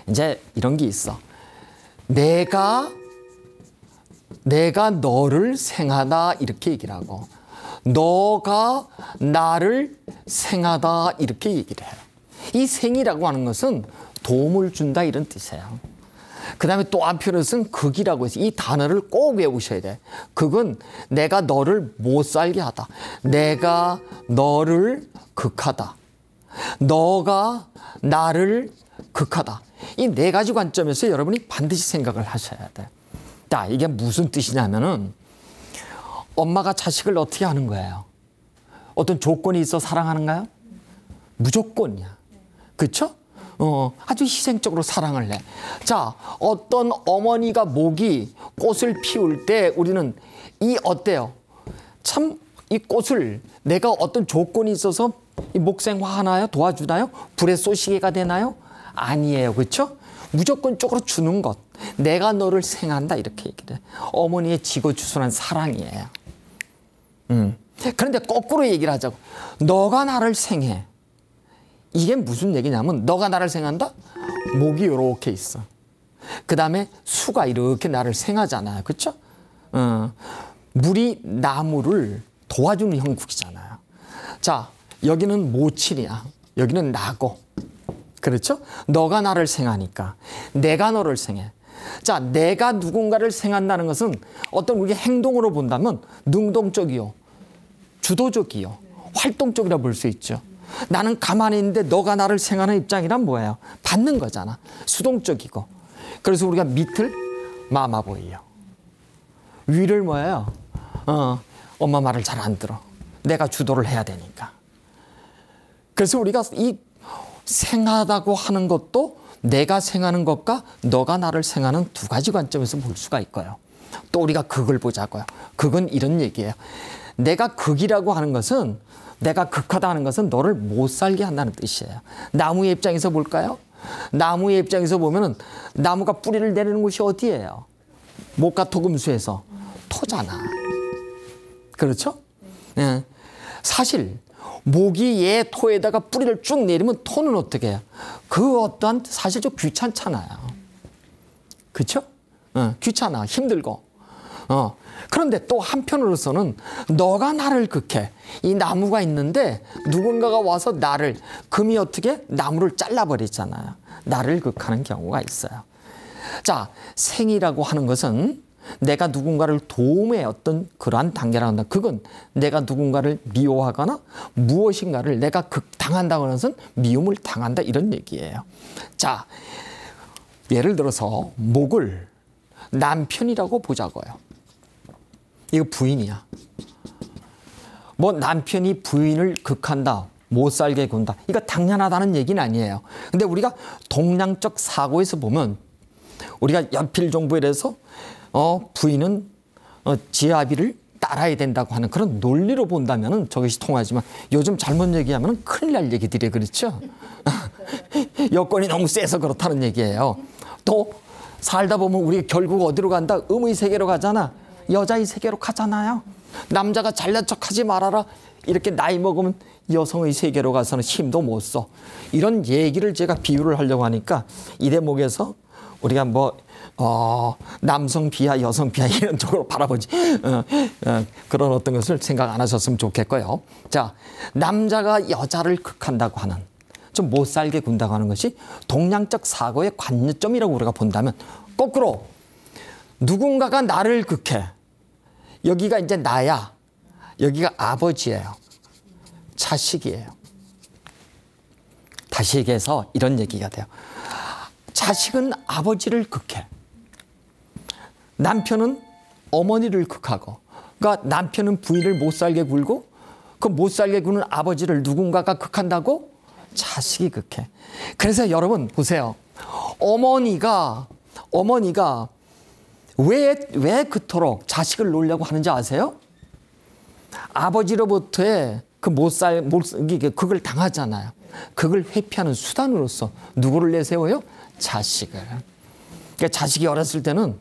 이제 이런 게 있어. 내가 너를 생하다 이렇게 얘기를 하고 너가 나를 생하다 이렇게 얘기를 해요. 이 생이라고 하는 것은 도움을 준다 이런 뜻이에요. 그 다음에 또 한편으로는 극이라고 해서 이 단어를 꼭 외우셔야 돼. 극은 내가 너를 못 살게 하다. 내가 너를 극하다. 너가 나를 극하다. 이 네 가지 관점에서 여러분이 반드시 생각을 하셔야 돼. 자, 이게 무슨 뜻이냐면은 엄마가 자식을 어떻게 하는 거예요? 어떤 조건이 있어 사랑하는가요? 무조건이야. 그렇죠? 아주 희생적으로 사랑을 해. 자, 어떤 어머니가 모기 꽃을 피울 때 우리는 어때요? 참 이 꽃을 내가 어떤 조건이 있어서 이 목생화하나요? 도와주나요? 불에 쏘시개가 되나요? 아니에요. 그렇죠? 무조건적으로 주는 것. 내가 너를 생한다 이렇게 얘기를 해. 어머니의 지고주순한 사랑이에요. 그런데 거꾸로 얘기를 하자고. 너가 나를 생해. 이게 무슨 얘기냐면 너가 나를 생한다? 목이 이렇게 있어. 그 다음에 수가 이렇게 나를 생하잖아요. 그렇죠? 물이 나무를 도와주는 형국이잖아요. 자, 여기는 모친이야. 여기는 나고. 그렇죠? 너가 나를 생하니까 내가 너를 생해. 자, 내가 누군가를 생한다는 것은 어떤 우리 행동으로 본다면 능동적이요, 주도적이요, 활동적이라 볼 수 있죠. 나는 가만히 있는데 너가 나를 생하는 입장이란 뭐예요? 받는 거잖아. 수동적이고. 그래서 우리가 밑을 마마보이요, 위를 뭐예요? 엄마 말을 잘 안 들어. 내가 주도를 해야 되니까. 그래서 우리가 이 생하다고 하는 것도 내가 생하는 것과 너가 나를 생하는 두 가지 관점에서 볼 수가 있고요. 또 우리가 극을 보자고요. 극은 이런 얘기예요. 내가 극이라고 하는 것은, 내가 극하다 하는 것은 너를 못 살게 한다는 뜻이에요. 나무의 입장에서 볼까요? 나무의 입장에서 보면은 나무가 뿌리를 내리는 곳이 어디예요? 목과 토금수에서 토잖아. 그렇죠? 네. 사실 모기 얘 토에다가 뿌리를 쭉 내리면 토는 어떻게 해요? 그 어떠한 사실 좀 귀찮잖아요. 그렇죠? 귀찮아, 힘들고. 그런데 또 한편으로서는 너가 나를 극해. 이 나무가 있는데 누군가가 와서 나를, 금이 어떻게 나무를 잘라버리잖아요. 나를 극하는 경우가 있어요. 자, 생이라고 하는 것은 내가 누군가를 도움의 어떤 그러한 단계라고 한다. 그건 내가 누군가를 미워하거나 무엇인가를 내가 극당한다고 하는 것은 미움을 당한다, 이런 얘기예요. 자, 예를 들어서 목을 남편이라고 보자고요. 이거 부인이야. 뭐 남편이 부인을 극한다, 못 살게 군다, 이거 당연하다는 얘기는 아니에요. 근데 우리가 동양적 사고에서 보면 우리가 연필 정부에 대해서 부인은 지아비를 따라야 된다고 하는 그런 논리로 본다면은 저것이 통하지만 요즘 잘못 얘기하면 큰일 날 얘기들이, 그렇죠? 여건이 너무 세서 그렇다는 얘기예요. 또 살다 보면 우리가 결국 어디로 간다? 음의 세계로 가잖아. 여자의 세계로 가잖아요. 남자가 잘난 척하지 말아라. 이렇게 나이 먹으면 여성의 세계로 가서는 힘도 못 써. 이런 얘기를 제가 비유를 하려고 하니까 이 대목에서 우리가 뭐 남성 비하, 여성 비하 이런 쪽으로 바라보지 그런 어떤 것을 생각 안 하셨으면 좋겠고요. 자, 남자가 여자를 극한다고 하는, 좀 못 살게 군다고 하는 것이 동양적 사고의 관점이라고 우리가 본다면, 거꾸로 누군가가 나를 극해. 여기가 이제 나야. 여기가 아버지예요. 자식이에요. 다시 얘기해서 이런 얘기가 돼요. 자식은 아버지를 극해. 남편은 어머니를 극하고, 그러니까 남편은 부인을 못 살게 굴고, 그 못 살게 구는 아버지를 누군가가 극한다고? 자식이 극해. 그래서 여러분 보세요. 어머니가 왜 그토록 자식을 놓으려고 하는지 아세요? 아버지로부터의 극을 당하잖아요. 극을 회피하는 수단으로서 누구를 내세워요? 자식을. 그러니까 자식이 어렸을 때는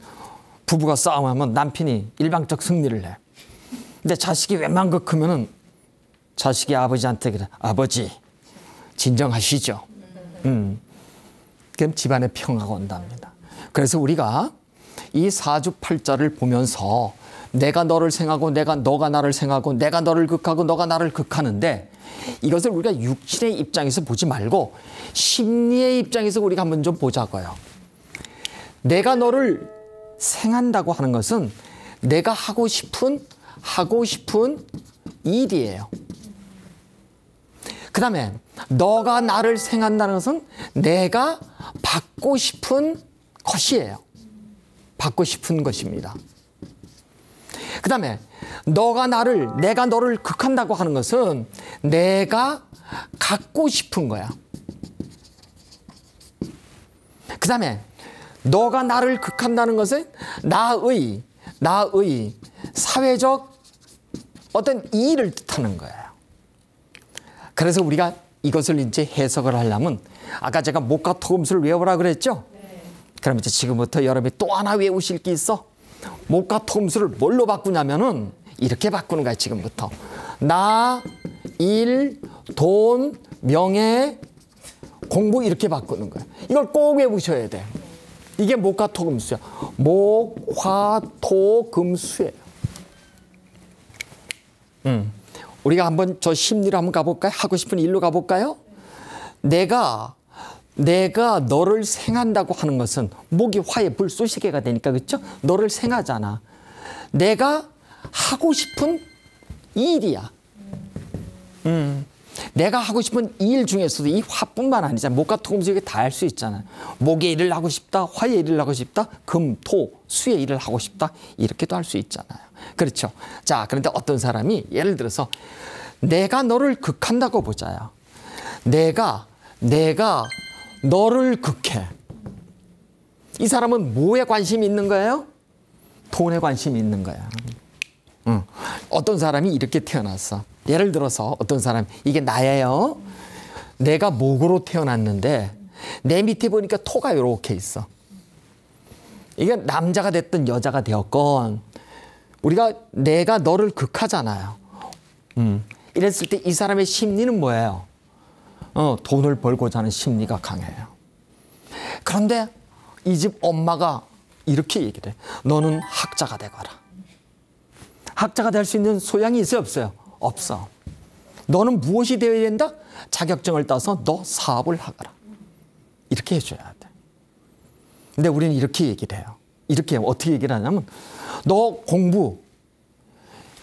부부가 싸움하면 남편이 일방적 승리를 해. 근데 자식이 웬만큼 크면은 자식이 아버지한테 그래. 아버지, 진정하시죠. 그럼 집안에 평화가 온답니다. 그래서 우리가 이 사주팔자를 보면서 내가 너를 생하고 너가 나를 생하고, 내가 너를 극하고 너가 나를 극하는데, 이것을 우리가 육신의 입장에서 보지 말고 심리의 입장에서 우리가 한번 좀 보자고요. 내가 너를 생한다고 하는 것은 내가 하고 싶은 일이에요. 그 다음에 너가 나를 생한다는 것은 내가 받고 싶은 것이에요. 받고 싶은 것입니다. 그 다음에 내가 너를 극한다고 하는 것은 내가 갖고 싶은 거야. 그 다음에 너가 나를 극한다는 것은 나의 사회적 어떤 이의를 뜻하는 거예요. 그래서 우리가 이것을 이제 해석을 하려면, 아까 제가 목과 토금수를 외우라 그랬죠? 그럼 이제 지금부터 여러분이 또 하나 외우실 게 있어. 목과 토금수를 뭘로 바꾸냐면은 이렇게 바꾸는 거야. 지금부터 나, 일, 돈, 명예, 공부, 이렇게 바꾸는 거야. 이걸 꼭 외우셔야 돼. 이게 목과 토금수야. 목, 화, 토, 금수예요. 우리가 한번 저 심리로 한번 가볼까요? 하고 싶은 일로 가볼까요? 내가 내가 너를 생한다고 하는 것은 목이 화에 불쏘시개가 되니까 그렇죠? 너를 생하잖아. 내가 하고 싶은 일이야. 내가 하고 싶은 일 중에서도 이 화뿐만 아니잖아. 목과 토금수에 다 할 수 있잖아. 목의 일을 하고 싶다. 화의 일을 하고 싶다. 금, 토, 수의 일을 하고 싶다. 이렇게도 할 수 있잖아요. 그렇죠. 자, 그런데 어떤 사람이 예를 들어서 내가 너를 극한다고 보자요. 내가 너를 극해. 이 사람은 뭐에 관심이 있는 거예요? 돈에 관심이 있는 거야. 어떤 사람이 이렇게 태어났어. 예를 들어서 어떤 사람, 이게 나예요. 내가 목으로 태어났는데 내 밑에 보니까 토가 이렇게 있어. 이게 남자가 됐든 여자가 되었건 내가 너를 극하잖아요. 이랬을 때 이 사람의 심리는 뭐예요? 돈을 벌고자 하는 심리가 강해요. 그런데 이 집 엄마가 이렇게 얘기를 해. 너는 학자가 되거라. 학자가 될 수 있는 소양이 있어요, 없어요? 없어. 너는 무엇이 되어야 된다? 자격증을 따서 너 사업을 하거라. 이렇게 해줘야 돼. 근데 우리는 이렇게 얘기를 해요. 이렇게 어떻게 얘기를 하냐면 너 공부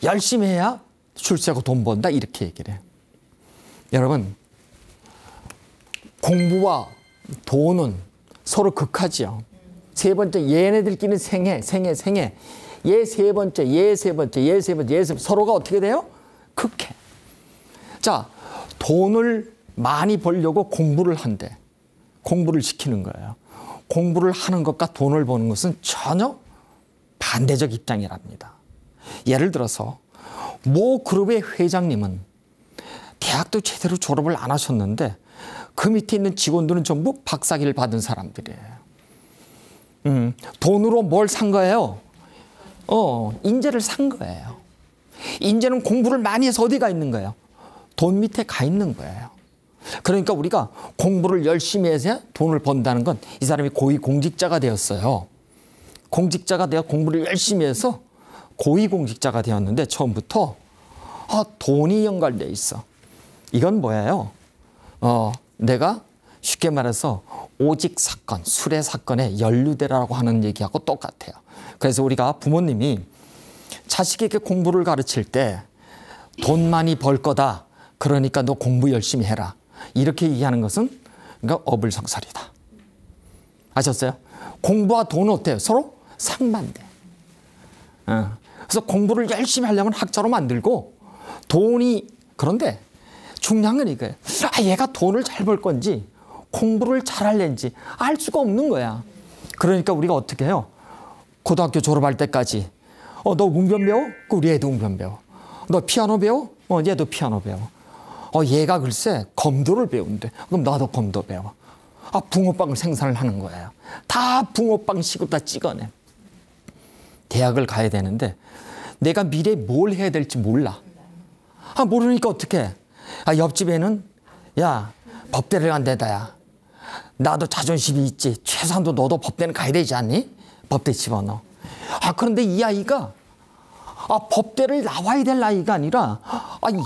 열심히 해야 출세하고 돈 번다. 이렇게 얘기를 해요. 여러분, 공부와 돈은 서로 극하지요. 세 번째, 얘네들끼리는 생애. 얘 세 번째, 얘 세 번째, 얘 세 번째, 얘 세 번째. 서로가 어떻게 돼요? 극해. 자, 돈을 많이 벌려고 공부를 한대. 공부를 시키는 거예요. 공부를 하는 것과 돈을 버는 것은 전혀 반대적 입장이랍니다. 예를 들어서 모 그룹의 회장님은 대학도 제대로 졸업을 안 하셨는데 그 밑에 있는 직원들은 전부 박사기를 받은 사람들이에요. 돈으로 뭘 산 거예요? 인재를 산 거예요. 인재는 공부를 많이 해서 어디 가 있는 거예요? 돈 밑에 가 있는 거예요. 그러니까 우리가 공부를 열심히 해서 돈을 번다는 건 이 사람이 고위공직자가 되었어요. 공직자가 되어 공부를 열심히 해서 고위공직자가 되었는데 처음부터 돈이 연관되어 있어. 이건 뭐예요? 내가 쉽게 말해서 오직 사건, 수레 사건에 연루되라고 하는 얘기하고 똑같아요. 그래서 우리가 부모님이 자식에게 공부를 가르칠 때 돈 많이 벌 거다. 그러니까 너 공부 열심히 해라. 이렇게 얘기하는 것은 그러니까 어불성설이다. 아셨어요? 공부와 돈은 어때요? 서로 상반돼. 그래서 공부를 열심히 하려면 학자로 만들고 그런데 중요한 건 이거예요. 얘가 돈을 잘 벌 건지 공부를 잘 할는지 알 수가 없는 거야. 그러니까 우리가 어떻게 해요? 고등학교 졸업할 때까지 너 웅변 배워? 우리 애도 웅변 배워. 너 피아노 배워? 얘도 피아노 배워. 얘가 글쎄 검도를 배운대. 그럼 나도 검도 배워. 붕어빵을 생산을 하는 거예요. 다 붕어빵 식으로 다 찍어내. 대학을 가야 되는데 내가 미래에 뭘 해야 될지 몰라. 모르니까 어떡해. 옆집에는 야 법대를 간대다. 야 나도 자존심이 있지. 최소한도 너도 법대는 가야 되지 않니? 법대 집어넣어. 그런데 이 아이가 법대를 나와야 될 나이가 아니라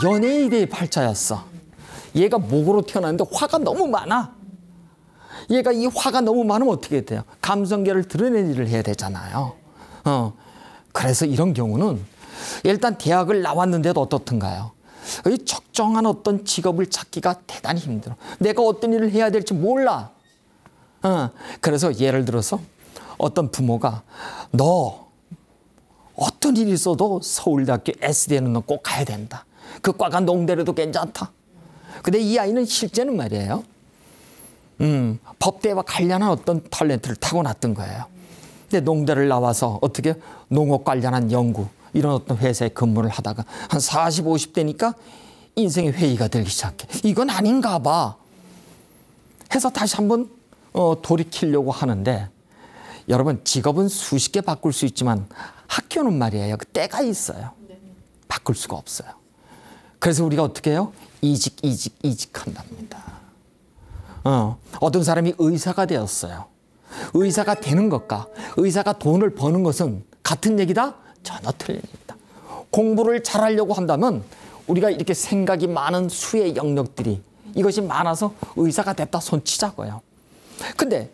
연예인에 대해 팔자였어. 얘가 목으로 태어났는데 화가 너무 많아. 얘가 이 화가 너무 많으면 어떻게 돼요? 감성계를 드러낸 일을 해야 되잖아요. 그래서 이런 경우는 일단 대학을 나왔는데도 어떻든가요? 적정한 어떤 직업을 찾기가 대단히 힘들어. 내가 어떤 일을 해야 될지 몰라. 그래서 예를 들어서 어떤 부모가 너 어떤 일이 있어도 서울대학교 S대는 너 꼭 가야 된다. 그 과가 농대라도 괜찮다. 근데 이 아이는 실제는 말이에요. 법대와 관련한 어떤 탤런트를 타고났던 거예요. 근데 농대를 나와서 어떻게 농업 관련한 연구 이런 어떤 회사에 근무를 하다가 한 40, 50대니까 인생의 회의가 들기 시작해. 이건 아닌가 봐. 해서 다시 한번 돌이키려고 하는데 여러분 직업은 수십 개 바꿀 수 있지만 학교는 말이에요. 그 때가 있어요. 바꿀 수가 없어요. 그래서 우리가 어떻게 해요? 이직한답니다. 어떤 사람이 의사가 되었어요. 의사가 되는 것과 의사가 돈을 버는 것은 같은 얘기다? 전혀 틀립니다. 공부를 잘하려고 한다면 우리가 이렇게 생각이 많은 수의 영역들이 이것이 많아서 의사가 됐다 손치자고요. 근데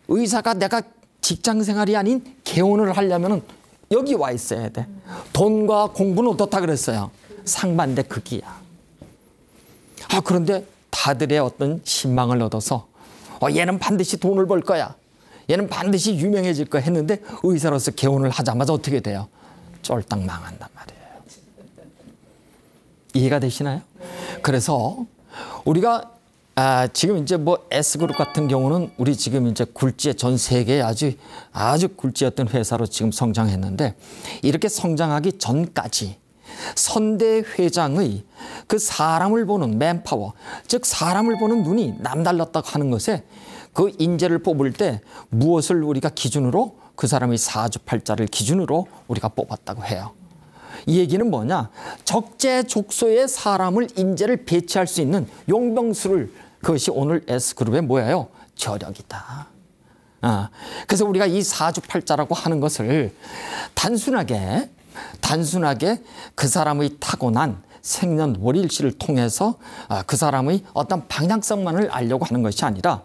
의사가 내가 직장 생활이 아닌 개원을 하려면은 여기 와 있어야 돼. 돈과 공부는 어떻다 그랬어요? 상반돼 극이야. 그런데 다들의 어떤 신망을 얻어서 얘는 반드시 돈을 벌 거야. 얘는 반드시 유명해질 거야 했는데 의사로서 개원을 하자마자 어떻게 돼요? 쫄딱 망한단 말이에요. 이해가 되시나요? 그래서 우리가 지금 이제 뭐 S그룹 같은 경우는 우리 지금 이제 굴지의 전 세계에 아주 굴지였던 회사로 지금 성장했는데 이렇게 성장하기 전까지 선대 회장의 그 사람을 보는 맨파워, 즉 사람을 보는 눈이 남달랐다고 하는 것에 그 인재를 뽑을 때 무엇을 우리가 기준으로 그 사람의 사주팔자를 기준으로 우리가 뽑았다고 해요. 이 얘기는 뭐냐? 적재적소의 사람을 인재를 배치할 수 있는 용병수를 그것이 오늘 S그룹의 뭐예요? 저력이다. 그래서 우리가 이 사주팔자라고 하는 것을 단순하게 그 사람의 타고난 생년월일시를 통해서 그 사람의 어떤 방향성만을 알려고 하는 것이 아니라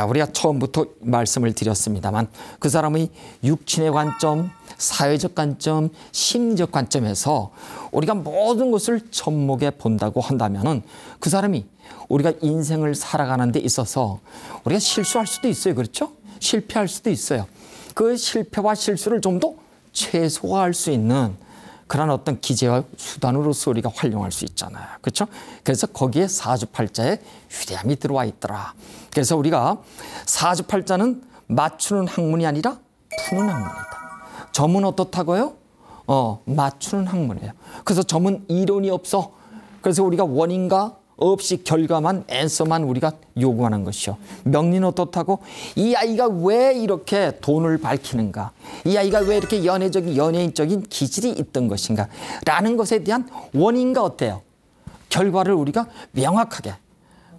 우리가 처음부터 말씀을 드렸습니다만 그 사람의 육친의 관점, 사회적 관점, 심리적 관점에서 우리가 모든 것을 접목해 본다고 한다면은 그 사람이 우리가 인생을 살아가는 데 있어서 우리가 실수할 수도 있어요. 그렇죠? 실패할 수도 있어요. 그 실패와 실수를 좀 더 최소화할 수 있는 그런 어떤 기재와 수단으로서 우리가 활용할 수 있잖아요. 그렇죠? 그래서 거기에 사주팔자에 위대함이 들어와 있더라. 그래서 우리가 사주팔자는 맞추는 학문이 아니라 푸는 학문이다. 점은 어떻다고요? 맞추는 학문이에요. 그래서 점은 이론이 없어. 그래서 우리가 원인과 없이 결과만, 앤서만 우리가 요구하는 것이요. 명리는 어떻다고? 이 아이가 왜 이렇게 돈을 밝히는가? 이 아이가 왜 이렇게 연예인적인 기질이 있던 것인가? 라는 것에 대한 원인과 어때요? 결과를 우리가 명확하게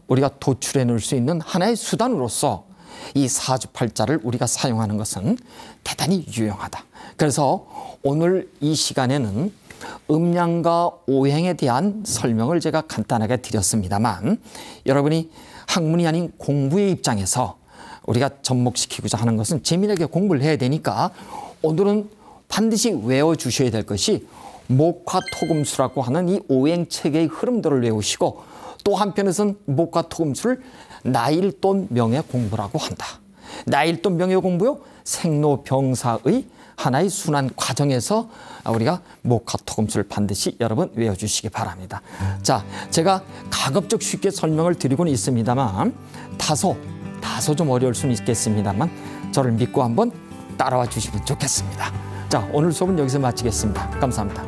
우리가 도출해 놓을 수 있는 하나의 수단으로서 이 사주팔자를 우리가 사용하는 것은 대단히 유용하다. 그래서 오늘 이 시간에는 음양과 오행에 대한 설명을 제가 간단하게 드렸습니다만 여러분이 학문이 아닌 공부의 입장에서 우리가 접목시키고자 하는 것은 재미나게 공부를 해야 되니까 오늘은 반드시 외워주셔야 될 것이 목화토금수라고 하는 이 오행체계의 흐름들을 외우시고 또 한편에서는 목화토금수를 나일돈 명예 공부라고 한다. 나일돈 명예 공부요. 생로병사의 하나의 순환 과정에서 우리가 목화토금수를 반드시 여러분 외워주시기 바랍니다. 자, 제가 가급적 쉽게 설명을 드리고는 있습니다만 다소 좀 어려울 수는 있겠습니다만 저를 믿고 한번 따라와 주시면 좋겠습니다. 자, 오늘 수업은 여기서 마치겠습니다. 감사합니다.